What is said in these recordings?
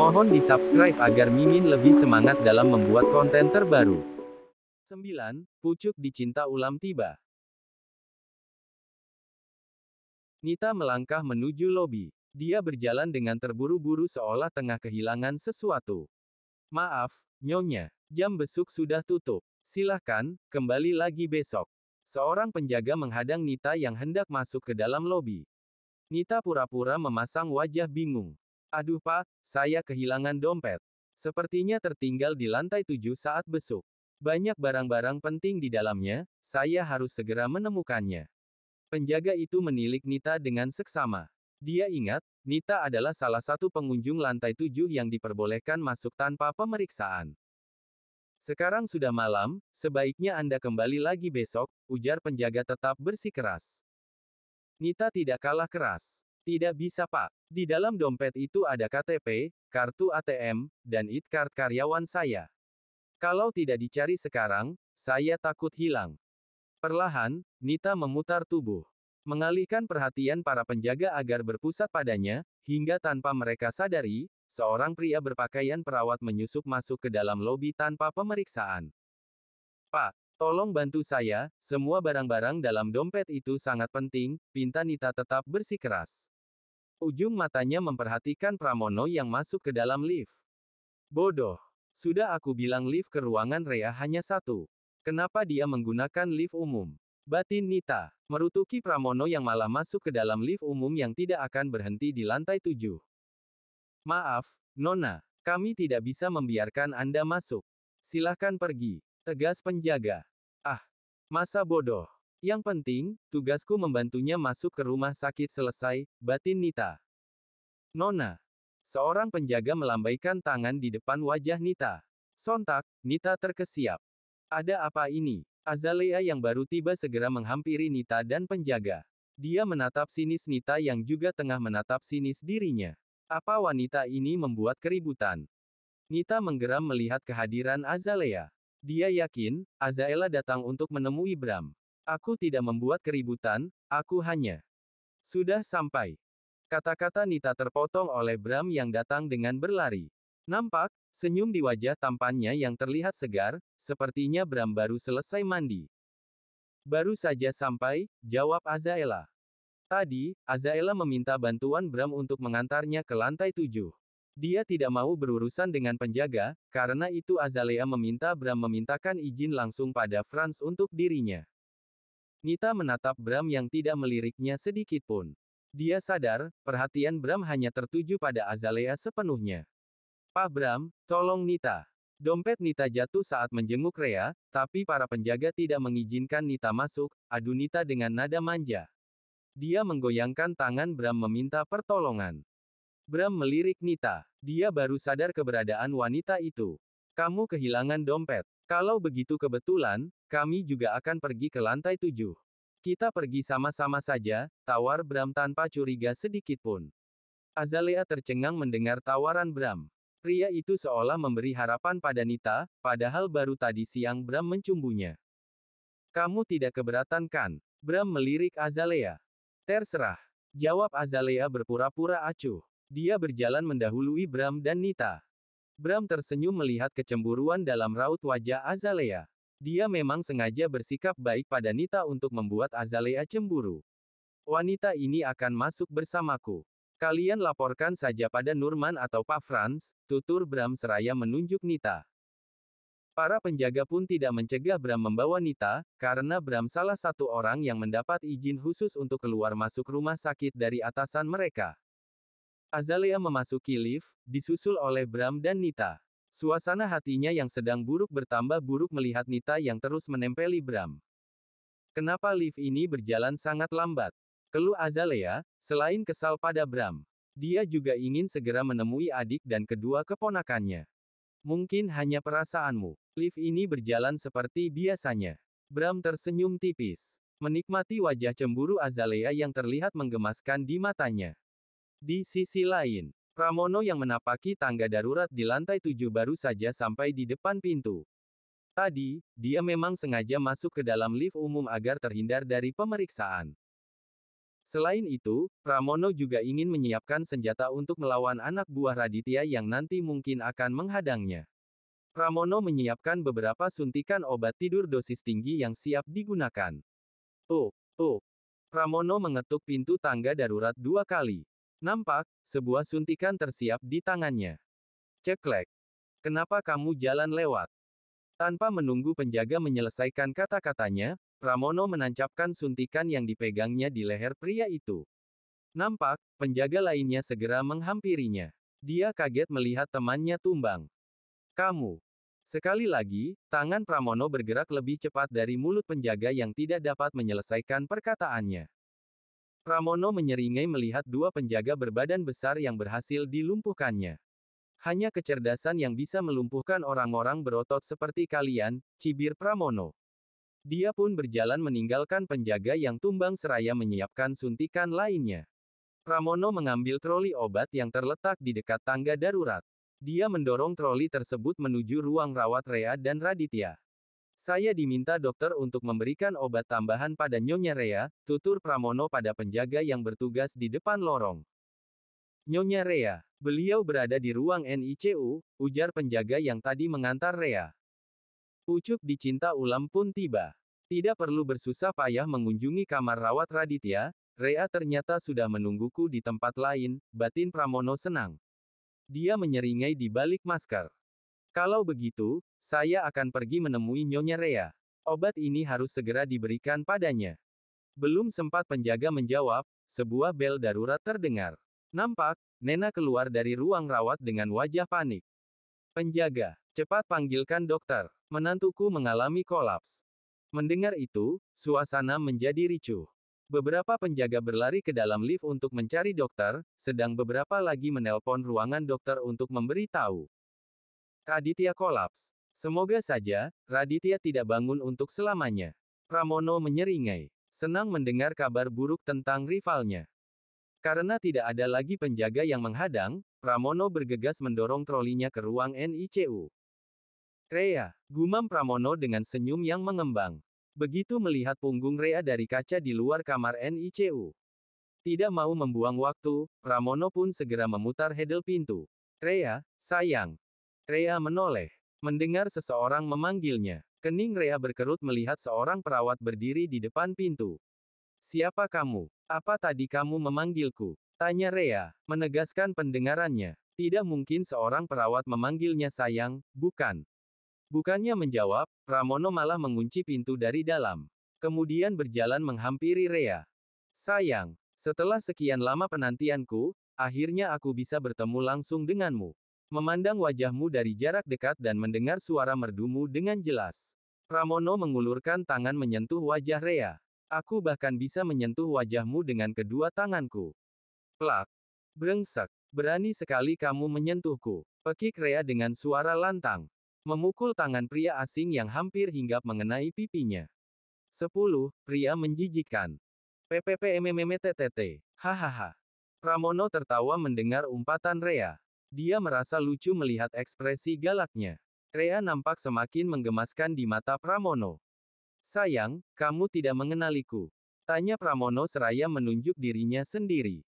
Mohon di-subscribe agar Mimin lebih semangat dalam membuat konten terbaru. 9. Pucuk dicinta ulam tiba. Nita melangkah menuju lobi. Dia berjalan dengan terburu-buru seolah tengah kehilangan sesuatu. Maaf, Nyonya. Jam besuk sudah tutup. Silahkan, kembali lagi besok. Seorang penjaga menghadang Nita yang hendak masuk ke dalam lobi. Nita pura-pura memasang wajah bingung. Aduh Pak, saya kehilangan dompet. Sepertinya tertinggal di lantai 7 saat besuk. Banyak barang-barang penting di dalamnya, saya harus segera menemukannya. Penjaga itu menilik Nita dengan seksama. Dia ingat, Nita adalah salah satu pengunjung lantai 7 yang diperbolehkan masuk tanpa pemeriksaan. Sekarang sudah malam, sebaiknya Anda kembali lagi besok, ujar penjaga tetap bersikeras. Nita tidak kalah keras. Tidak bisa Pak. Di dalam dompet itu ada KTP, kartu ATM, dan ID-card karyawan saya. Kalau tidak dicari sekarang, saya takut hilang. Perlahan, Nita memutar tubuh. Mengalihkan perhatian para penjaga agar berpusat padanya, hingga tanpa mereka sadari, seorang pria berpakaian perawat menyusup masuk ke dalam lobi tanpa pemeriksaan. Pak, tolong bantu saya, semua barang-barang dalam dompet itu sangat penting, pinta Nita tetap bersikeras. Ujung matanya memperhatikan Pramono yang masuk ke dalam lift. Bodoh. Sudah aku bilang lift ke ruangan Rea hanya satu. Kenapa dia menggunakan lift umum? Batin Nita. Merutuki Pramono yang malah masuk ke dalam lift umum yang tidak akan berhenti di lantai 7. Maaf, Nona. Kami tidak bisa membiarkan Anda masuk. Silahkan pergi. Tegas penjaga. Ah, masa bodoh. Yang penting, tugasku membantunya masuk ke rumah sakit selesai, batin Nita. Nona. Seorang penjaga melambaikan tangan di depan wajah Nita. Sontak, Nita terkesiap. Ada apa ini? Azalea yang baru tiba segera menghampiri Nita dan penjaga. Dia menatap sinis Nita yang juga tengah menatap sinis dirinya. Apa wanita ini membuat keributan? Nita menggeram melihat kehadiran Azalea. Dia yakin, Azalea datang untuk menemui Bram. Aku tidak membuat keributan, aku hanya sudah sampai. Kata-kata Nita terpotong oleh Bram yang datang dengan berlari. Nampak, senyum di wajah tampannya yang terlihat segar, sepertinya Bram baru selesai mandi. Baru saja sampai, jawab Azalea. Tadi, Azalea meminta bantuan Bram untuk mengantarnya ke lantai 7. Dia tidak mau berurusan dengan penjaga, karena itu Azalea meminta Bram memintakan izin langsung pada Franz untuk dirinya. Nita menatap Bram yang tidak meliriknya sedikit pun. Dia sadar, perhatian Bram hanya tertuju pada Azalea sepenuhnya. Pak Bram, tolong Nita. Dompet Nita jatuh saat menjenguk Rea, tapi para penjaga tidak mengizinkan Nita masuk, adu Nita dengan nada manja. Dia menggoyangkan tangan Bram meminta pertolongan. Bram melirik Nita. Dia baru sadar keberadaan wanita itu. Kamu kehilangan dompet. Kalau begitu kebetulan, kami juga akan pergi ke lantai 7. Kita pergi sama-sama saja, tawar Bram tanpa curiga sedikit pun. Azalea tercengang mendengar tawaran Bram. Pria itu seolah memberi harapan pada Nita, padahal baru tadi siang Bram mencumbunya. Kamu tidak keberatan kan? Bram melirik Azalea. Terserah. Jawab Azalea berpura-pura acuh. Dia berjalan mendahului Bram dan Nita. Bram tersenyum melihat kecemburuan dalam raut wajah Azalea. Dia memang sengaja bersikap baik pada Nita untuk membuat Azalea cemburu. Wanita ini akan masuk bersamaku. Kalian laporkan saja pada Nurman atau Pak Franz, tutur Bram seraya menunjuk Nita. Para penjaga pun tidak mencegah Bram membawa Nita, karena Bram salah satu orang yang mendapat izin khusus untuk keluar masuk rumah sakit dari atasan mereka. Azalea memasuki lift, disusul oleh Bram dan Nita. Suasana hatinya yang sedang buruk bertambah buruk melihat Nita yang terus menempeli Bram. Kenapa lift ini berjalan sangat lambat? Keluh Azalea, selain kesal pada Bram. Dia juga ingin segera menemui adik dan kedua keponakannya. Mungkin hanya perasaanmu. Lift ini berjalan seperti biasanya. Bram tersenyum tipis. Menikmati wajah cemburu Azalea yang terlihat menggemaskan di matanya. Di sisi lain, Pramono yang menapaki tangga darurat di lantai 7 baru saja sampai di depan pintu. Tadi, dia memang sengaja masuk ke dalam lift umum agar terhindar dari pemeriksaan. Selain itu, Pramono juga ingin menyiapkan senjata untuk melawan anak buah Raditya yang nanti mungkin akan menghadangnya. Pramono menyiapkan beberapa suntikan obat tidur dosis tinggi yang siap digunakan. Oh, oh. Pramono mengetuk pintu tangga darurat 2 kali. Nampak, sebuah suntikan tersiap di tangannya. Ceklek. Kenapa kamu jalan lewat? Tanpa menunggu penjaga menyelesaikan kata-katanya, Pramono menancapkan suntikan yang dipegangnya di leher pria itu. Nampak, penjaga lainnya segera menghampirinya. Dia kaget melihat temannya tumbang. Kamu. Sekali lagi, tangan Pramono bergerak lebih cepat dari mulut penjaga yang tidak dapat menyelesaikan perkataannya. Pramono menyeringai melihat dua penjaga berbadan besar yang berhasil dilumpuhkannya. Hanya kecerdasan yang bisa melumpuhkan orang-orang berotot seperti kalian, cibir Pramono. Dia pun berjalan meninggalkan penjaga yang tumbang seraya menyiapkan suntikan lainnya. Pramono mengambil troli obat yang terletak di dekat tangga darurat. Dia mendorong troli tersebut menuju ruang rawat Rea dan Raditya. Saya diminta dokter untuk memberikan obat tambahan pada Nyonya Rea, tutur Pramono pada penjaga yang bertugas di depan lorong. Nyonya Rea, beliau berada di ruang NICU, ujar penjaga yang tadi mengantar Rea. Ucup dicinta ulam pun tiba. Tidak perlu bersusah payah mengunjungi kamar rawat Raditya, Rea ternyata sudah menungguku di tempat lain, batin Pramono senang. Dia menyeringai di balik masker. Kalau begitu, saya akan pergi menemui Nyonya Rea. Obat ini harus segera diberikan padanya. Belum sempat penjaga menjawab, sebuah bel darurat terdengar. Nampak, Nena keluar dari ruang rawat dengan wajah panik. Penjaga, cepat panggilkan dokter. Menantuku mengalami kolaps. Mendengar itu, suasana menjadi ricuh. Beberapa penjaga berlari ke dalam lift untuk mencari dokter, sedang beberapa lagi menelpon ruangan dokter untuk memberi tahu. Raditya kolaps. Semoga saja, Raditya tidak bangun untuk selamanya. Pramono menyeringai. Senang mendengar kabar buruk tentang rivalnya. Karena tidak ada lagi penjaga yang menghadang, Pramono bergegas mendorong trolinya ke ruang NICU. Rea, gumam Pramono dengan senyum yang mengembang. Begitu melihat punggung Rea dari kaca di luar kamar NICU. Tidak mau membuang waktu, Pramono pun segera memutar handle pintu. Rea, sayang. Rea menoleh. Mendengar seseorang memanggilnya. Kening Rea berkerut melihat seorang perawat berdiri di depan pintu. Siapa kamu? Apa tadi kamu memanggilku? Tanya Rea, menegaskan pendengarannya. Tidak mungkin seorang perawat memanggilnya sayang, bukan? Bukannya menjawab, Pramono malah mengunci pintu dari dalam. Kemudian berjalan menghampiri Rea. Sayang, setelah sekian lama penantianku, akhirnya aku bisa bertemu langsung denganmu. Memandang wajahmu dari jarak dekat dan mendengar suara merdumu dengan jelas. Pramono mengulurkan tangan menyentuh wajah Rea. Aku bahkan bisa menyentuh wajahmu dengan kedua tanganku. Plak. Brengsek. Berani sekali kamu menyentuhku. Pekik Rea dengan suara lantang. Memukul tangan pria asing yang hampir hinggap mengenai pipinya. 10. Pria menjijikkan. PPPMMTTT. Hahaha. Pramono tertawa mendengar umpatan Rea. Dia merasa lucu melihat ekspresi galaknya. Rea nampak semakin menggemaskan di mata Pramono. Sayang, kamu tidak mengenaliku. Tanya Pramono seraya menunjuk dirinya sendiri.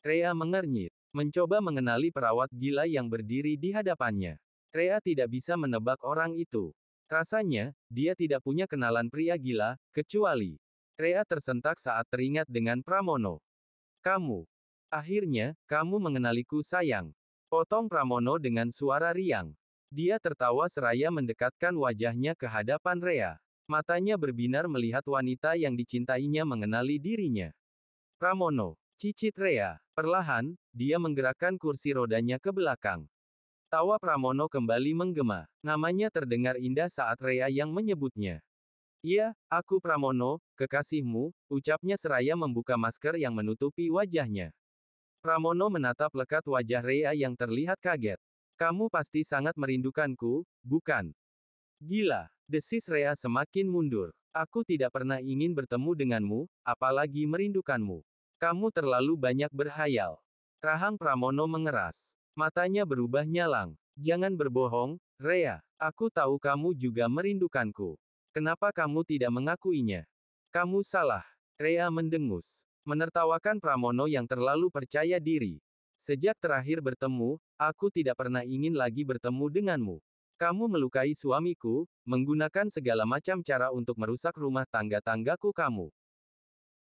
Rea mengernyit. Mencoba mengenali perawat gila yang berdiri di hadapannya. Rea tidak bisa menebak orang itu. Rasanya, dia tidak punya kenalan pria gila, kecuali. Rea tersentak saat teringat dengan Pramono. Kamu. Akhirnya, kamu mengenaliku sayang. Potong Pramono dengan suara riang. Dia tertawa seraya mendekatkan wajahnya ke hadapan Rea. Matanya berbinar melihat wanita yang dicintainya mengenali dirinya. Pramono. Cicit Rea. Perlahan, dia menggerakkan kursi rodanya ke belakang. Tawa Pramono kembali menggema. Namanya terdengar indah saat Rea yang menyebutnya. Iya, aku Pramono, kekasihmu, ucapnya seraya membuka masker yang menutupi wajahnya. Pramono menatap lekat wajah Rea yang terlihat kaget. Kamu pasti sangat merindukanku, bukan? Gila, desis Rea semakin mundur. Aku tidak pernah ingin bertemu denganmu, apalagi merindukanmu. Kamu terlalu banyak berhayal. Rahang Pramono mengeras. Matanya berubah nyalang. Jangan berbohong, Rea. Aku tahu kamu juga merindukanku. Kenapa kamu tidak mengakuinya? Kamu salah. Rea mendengus. Menertawakan Pramono yang terlalu percaya diri. Sejak terakhir bertemu, aku tidak pernah ingin lagi bertemu denganmu. Kamu melukai suamiku, menggunakan segala macam cara untuk merusak rumah tangga-tanggaku kamu.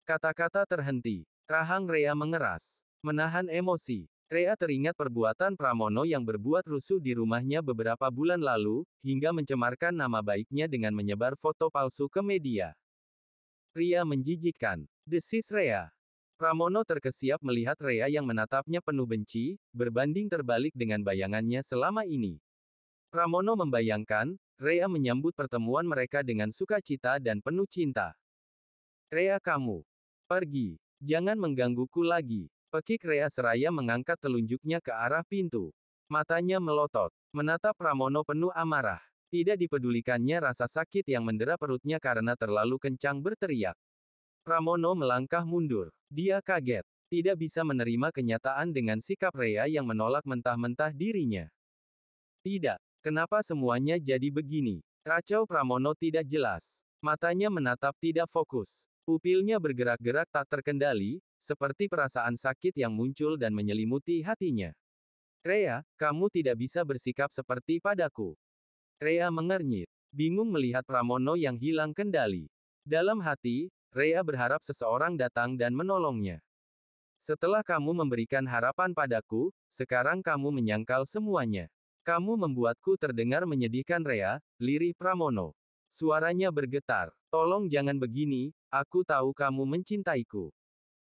Kata-kata terhenti. Rahang Rea mengeras. Menahan emosi. Rea teringat perbuatan Pramono yang berbuat rusuh di rumahnya beberapa bulan lalu, hingga mencemarkan nama baiknya dengan menyebar foto palsu ke media. Pria menjijikkan. Desis Rea. Pramono terkesiap melihat Rea yang menatapnya penuh benci, berbanding terbalik dengan bayangannya selama ini. Pramono membayangkan, Rea menyambut pertemuan mereka dengan sukacita dan penuh cinta. Rea kamu. Pergi. Jangan menggangguku lagi. Pekik Rea seraya mengangkat telunjuknya ke arah pintu. Matanya melotot. Menatap Pramono penuh amarah. Tidak dipedulikannya rasa sakit yang mendera perutnya karena terlalu kencang berteriak. Pramono melangkah mundur. Dia kaget. Tidak bisa menerima kenyataan dengan sikap Rea yang menolak mentah-mentah dirinya. Tidak. Kenapa semuanya jadi begini? Kacau Pramono tidak jelas. Matanya menatap tidak fokus. Pupilnya bergerak-gerak tak terkendali, seperti perasaan sakit yang muncul dan menyelimuti hatinya. Rea, kamu tidak bisa bersikap seperti padaku. Rea mengernyit. Bingung melihat Pramono yang hilang kendali. Dalam hati, Rea berharap seseorang datang dan menolongnya. Setelah kamu memberikan harapan padaku, sekarang kamu menyangkal semuanya. Kamu membuatku terdengar menyedihkan Rea, lirih Pramono. Suaranya bergetar. Tolong jangan begini, aku tahu kamu mencintaiku.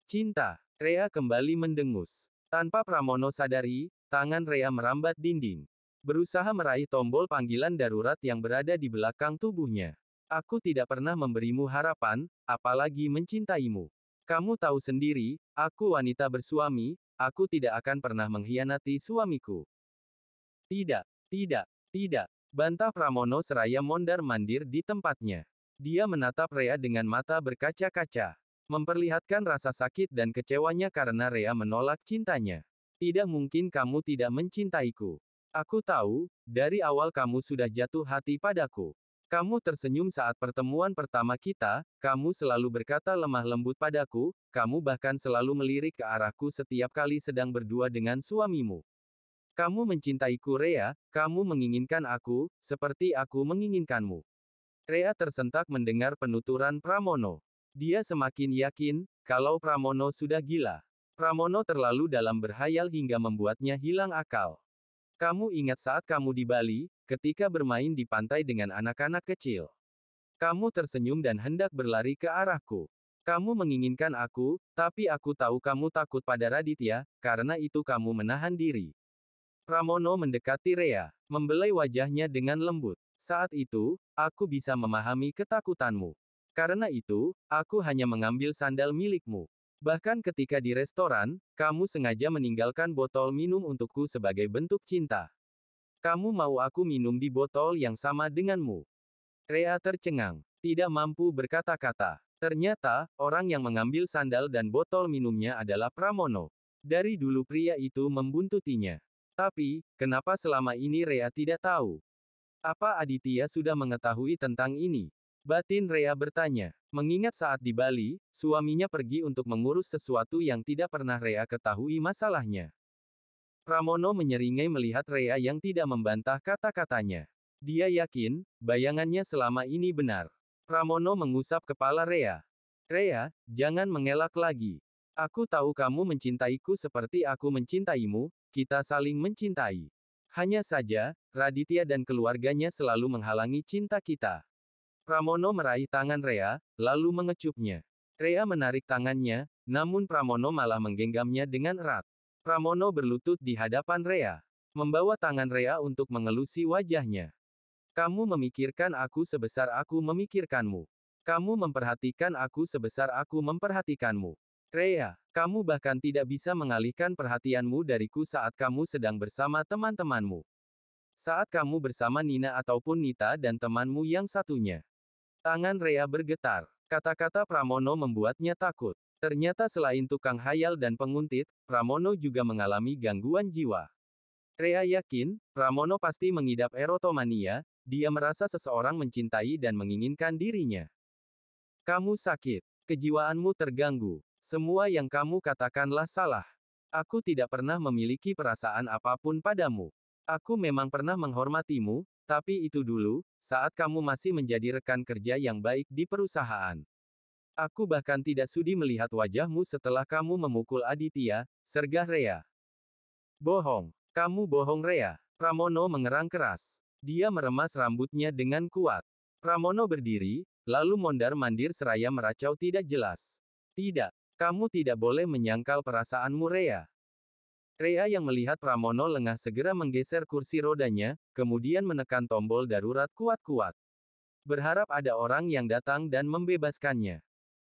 Cinta. Rea kembali mendengus. Tanpa Pramono sadari, tangan Rea merambat dinding. Berusaha meraih tombol panggilan darurat yang berada di belakang tubuhnya. Aku tidak pernah memberimu harapan, apalagi mencintaimu. Kamu tahu sendiri, aku wanita bersuami, aku tidak akan pernah mengkhianati suamiku. Tidak, tidak, tidak. Bantah Pramono seraya mondar-mandir di tempatnya. Dia menatap Rea dengan mata berkaca-kaca. Memperlihatkan rasa sakit dan kecewanya karena Rea menolak cintanya. Tidak mungkin kamu tidak mencintaiku. Aku tahu, dari awal kamu sudah jatuh hati padaku. Kamu tersenyum saat pertemuan pertama kita, kamu selalu berkata lemah lembut padaku, kamu bahkan selalu melirik ke arahku setiap kali sedang berdua dengan suamimu. Kamu mencintaiku Rea, kamu menginginkan aku, seperti aku menginginkanmu. Rea tersentak mendengar penuturan Pramono. Dia semakin yakin, kalau Pramono sudah gila. Pramono terlalu dalam berhayal hingga membuatnya hilang akal. Kamu ingat saat kamu di Bali, ketika bermain di pantai dengan anak-anak kecil. Kamu tersenyum dan hendak berlari ke arahku. Kamu menginginkan aku, tapi aku tahu kamu takut pada Raditya, karena itu kamu menahan diri. Pramono mendekati Rea, membelai wajahnya dengan lembut. Saat itu, aku bisa memahami ketakutanmu. Karena itu, aku hanya mengambil sandal milikmu. Bahkan ketika di restoran, kamu sengaja meninggalkan botol minum untukku sebagai bentuk cinta. Kamu mau aku minum di botol yang sama denganmu. Rea tercengang, tidak mampu berkata-kata. Ternyata, orang yang mengambil sandal dan botol minumnya adalah Pramono. Dari dulu pria itu membuntutinya. Tapi, kenapa selama ini Rea tidak tahu? Apa Aditya sudah mengetahui tentang ini? Batin Rea bertanya. Mengingat saat di Bali, suaminya pergi untuk mengurus sesuatu yang tidak pernah Rea ketahui masalahnya. Pramono menyeringai melihat Rea yang tidak membantah kata-katanya. Dia yakin, bayangannya selama ini benar. Pramono mengusap kepala Rea. Rea, jangan mengelak lagi. Aku tahu kamu mencintaiku seperti aku mencintaimu, kita saling mencintai. Hanya saja, Raditya dan keluarganya selalu menghalangi cinta kita. Pramono meraih tangan Rea, lalu mengecupnya. Rea menarik tangannya, namun Pramono malah menggenggamnya dengan erat. Pramono berlutut di hadapan Rea. Membawa tangan Rea untuk mengelusi wajahnya. Kamu memikirkan aku sebesar aku memikirkanmu. Kamu memperhatikan aku sebesar aku memperhatikanmu. Rea, kamu bahkan tidak bisa mengalihkan perhatianmu dariku saat kamu sedang bersama teman-temanmu. Saat kamu bersama Nina ataupun Nita dan temanmu yang satunya. Tangan Rea bergetar. Kata-kata Pramono membuatnya takut. Ternyata selain tukang hayal dan penguntit, Pramono juga mengalami gangguan jiwa. Rea yakin, Pramono pasti mengidap erotomania, dia merasa seseorang mencintai dan menginginkan dirinya. Kamu sakit. Kejiwaanmu terganggu. Semua yang kamu katakanlah salah. Aku tidak pernah memiliki perasaan apapun padamu. Aku memang pernah menghormatimu, tapi itu dulu, saat kamu masih menjadi rekan kerja yang baik di perusahaan. Aku bahkan tidak sudi melihat wajahmu setelah kamu memukul Aditya, sergah Rea. Bohong. Kamu bohong Rea. Pramono mengerang keras. Dia meremas rambutnya dengan kuat. Pramono berdiri, lalu mondar-mandir seraya meracau tidak jelas. Tidak. Kamu tidak boleh menyangkal perasaanmu Rea. Rea yang melihat Pramono lengah segera menggeser kursi rodanya, kemudian menekan tombol darurat kuat-kuat. Berharap ada orang yang datang dan membebaskannya.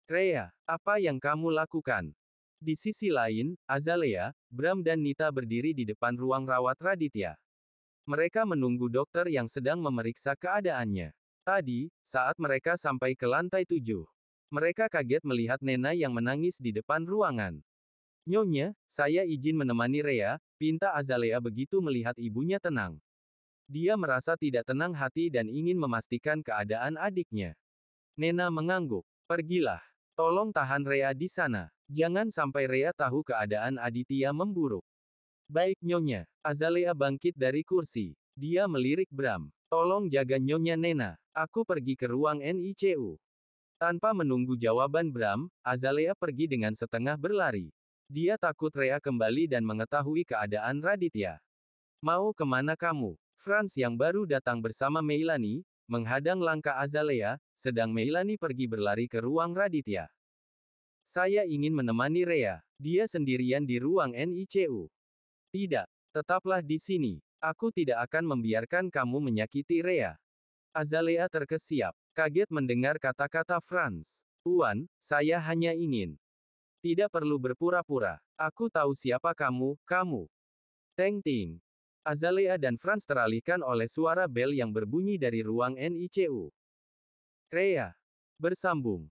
Rea, apa yang kamu lakukan? Di sisi lain, Azalea, Bram dan Nita berdiri di depan ruang rawat Raditya. Mereka menunggu dokter yang sedang memeriksa keadaannya. Tadi, saat mereka sampai ke lantai 7. Mereka kaget melihat Nena yang menangis di depan ruangan. Nyonya, saya izin menemani Rea, pinta Azalea begitu melihat ibunya tenang. Dia merasa tidak tenang hati dan ingin memastikan keadaan adiknya. Nena mengangguk. Pergilah. Tolong tahan Rea di sana. Jangan sampai Rea tahu keadaan Aditya memburuk. Baik Nyonya. Azalea bangkit dari kursi. Dia melirik Bram. Tolong jaga Nyonya Nena. Aku pergi ke ruang NICU. Tanpa menunggu jawaban Bram, Azalea pergi dengan setengah berlari. Dia takut Rea kembali dan mengetahui keadaan Raditya. Mau kemana kamu? Franz yang baru datang bersama Meilani, menghadang langkah Azalea, sedang Meilani pergi berlari ke ruang Raditya. Saya ingin menemani Rea. Dia sendirian di ruang NICU. Tidak. Tetaplah di sini. Aku tidak akan membiarkan kamu menyakiti Rea. Azalea terkesiap. Kaget mendengar kata-kata Franz. Tuan, saya hanya ingin. Tidak perlu berpura-pura. Aku tahu siapa kamu, kamu. Teng ting. Azalea dan Franz teralihkan oleh suara bel yang berbunyi dari ruang NICU. Rea. Bersambung.